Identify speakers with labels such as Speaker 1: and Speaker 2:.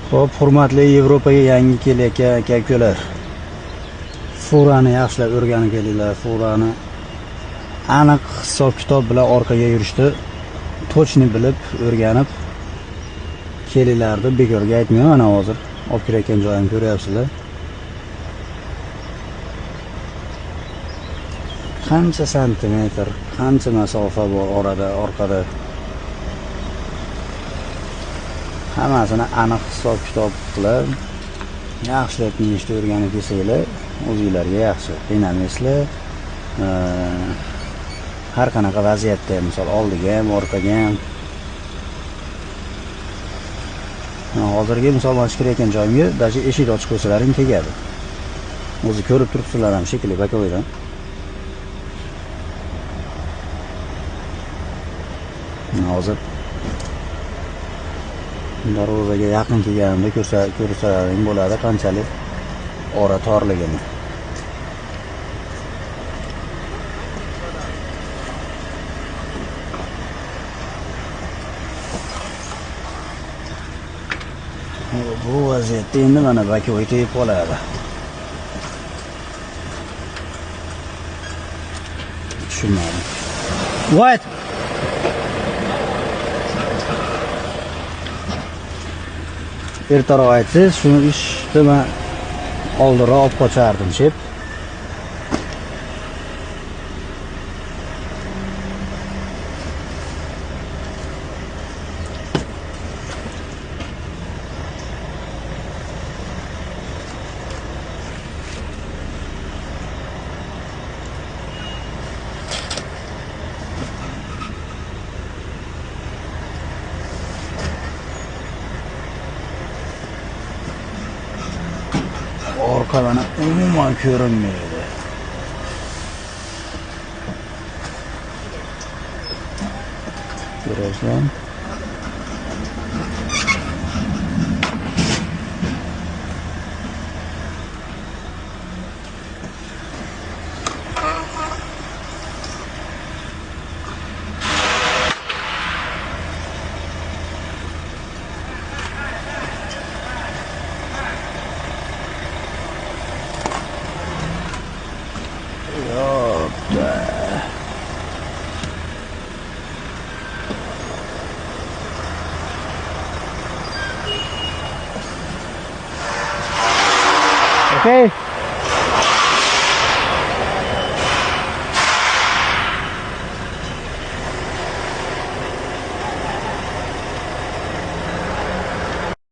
Speaker 1: Xo'p, hurmatli Yevropaga yangi kelayotgan aka-ukalar. Furani yaxshilab o'rganib kelinglar. Furani aniq hisob-kitob bilan orqaga yurishni точно bilib, o'rganib kelinglar deb bekorga aytmayman. Mana hozir olib kelayotgan joyimni ko'ryapsizlar. Qancha santimetr, qancha masofa bor orada, orqada. Hammasini aniq hisob-kitob qilib, yaxshilab minishni o'rganib kelsanglar, o'zingizlarga yaxshi. Qiynalmaysizlar. Har qanaqa vaziyatda, misol oldiga ham, orqaga ham. Hozirgi misol mana chiqayotgan joyimga даже eshik ochib qo'ysalaring tegadi. O'zi ko'rib turibsizlar ham shekilli bakovoydan. Hozir darvozaga yaqin kelganimda ko'rsalaring bo'ladi qanchalik ora torligini. Bu vaziyatda endi mana bakovoy tegib qoladi. Tushunmadim. What? Ertaroq aytsangiz, shuni ishni men oldinroq olib qochardim, shep. Orqalana umuman ko'rinmaydi. Ko'rasizlar? Okay.